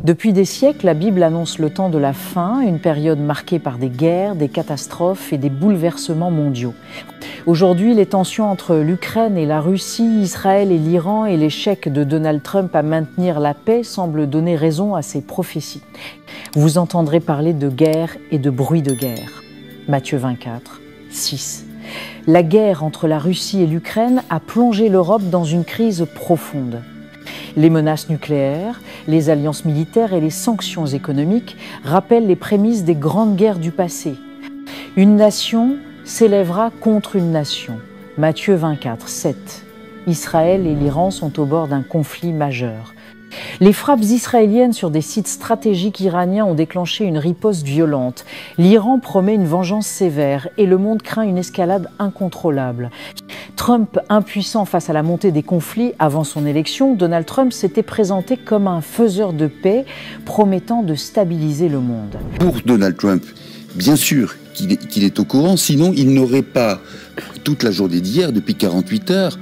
Depuis des siècles, la Bible annonce le temps de la fin, une période marquée par des guerres, des catastrophes et des bouleversements mondiaux. Aujourd'hui, les tensions entre l'Ukraine et la Russie, Israël et l'Iran et l'échec de Donald Trump à maintenir la paix semblent donner raison à ces prophéties. Vous entendrez parler de guerre et de bruit de guerre. Matthieu 24, 6. La guerre entre la Russie et l'Ukraine a plongé l'Europe dans une crise profonde. Les menaces nucléaires, les alliances militaires et les sanctions économiques rappellent les prémices des grandes guerres du passé. Une nation s'élèvera contre une nation. Matthieu 24, 7. Israël et l'Iran sont au bord d'un conflit majeur. Les frappes israéliennes sur des sites stratégiques iraniens ont déclenché une riposte violente. L'Iran promet une vengeance sévère et le monde craint une escalade incontrôlable. Trump, impuissant face à la montée des conflits avant son élection, Donald Trump s'était présenté comme un faiseur de paix, promettant de stabiliser le monde. Pour Donald Trump, bien sûr qu'il est au courant, sinon il n'aurait pas, toute la journée d'hier, depuis 48 heures,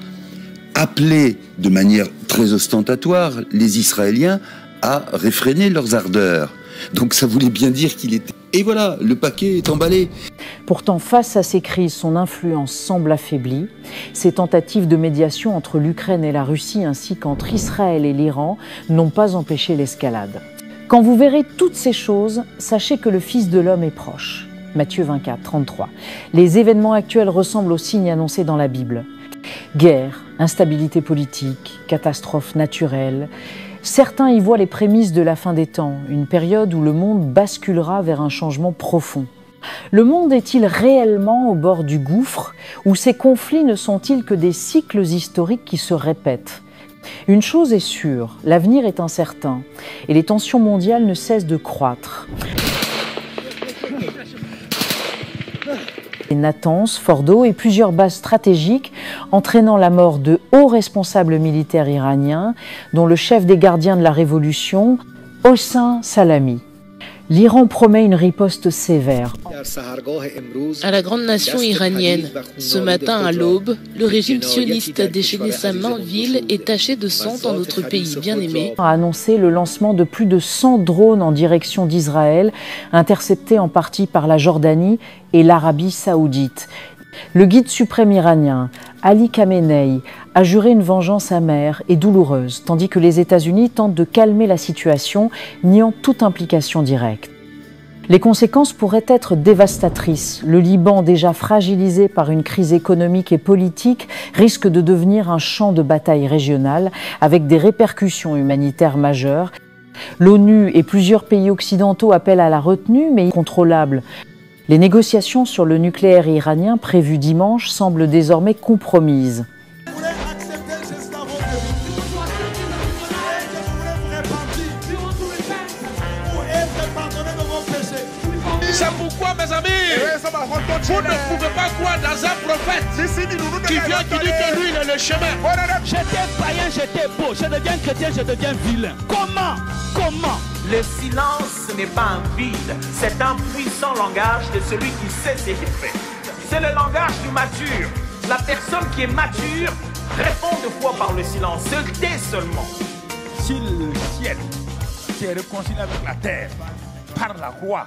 appelé de manière très ostentatoire les Israéliens à réfréner leurs ardeurs. Donc ça voulait bien dire qu'il était... Et voilà, le paquet est emballé. Pourtant, face à ces crises, son influence semble affaiblie. Ses tentatives de médiation entre l'Ukraine et la Russie, ainsi qu'entre Israël et l'Iran, n'ont pas empêché l'escalade. Quand vous verrez toutes ces choses, sachez que le Fils de l'homme est proche. Matthieu 24, 33. Les événements actuels ressemblent aux signes annoncés dans la Bible. Guerre, instabilité politique, catastrophes naturelles. Certains y voient les prémices de la fin des temps, une période où le monde basculera vers un changement profond. Le monde est-il réellement au bord du gouffre, ou ces conflits ne sont-ils que des cycles historiques qui se répètent ? Une chose est sûre, l'avenir est incertain, et les tensions mondiales ne cessent de croître. Natanz, Fordo et plusieurs bases stratégiques entraînant la mort de hauts responsables militaires iraniens, dont le chef des gardiens de la révolution, Hossein Salami. L'Iran promet une riposte sévère. À la grande nation iranienne, ce matin à l'aube, le régime sioniste a déchaîné sa main vile et tachée de sang dans notre pays bien-aimé. A annoncé le lancement de plus de 100 drones en direction d'Israël, interceptés en partie par la Jordanie et l'Arabie saoudite. Le guide suprême iranien, Ali Khamenei, a juré une vengeance amère et douloureuse, tandis que les États-Unis tentent de calmer la situation, niant toute implication directe. Les conséquences pourraient être dévastatrices. Le Liban, déjà fragilisé par une crise économique et politique, risque de devenir un champ de bataille régional avec des répercussions humanitaires majeures. L'ONU et plusieurs pays occidentaux appellent à la retenue, mais incontrôlable. Les négociations sur le nucléaire iranien prévues dimanche semblent désormais compromises. C'est pourquoi, mes amis, vous ne pouvez pas croire dans un prophète qui vient qui dit que lui, il est le chemin. J'étais païen, j'étais beau, je deviens chrétien, je deviens vilain. Comment? Le silence n'est pas un vide, c'est un puissant langage de celui qui sait ce qu'il fait. C'est le langage du mature. La personne qui est mature répond deux fois par le silence, se tait seulement. Si le ciel s'est réconcilié avec la terre par la croix,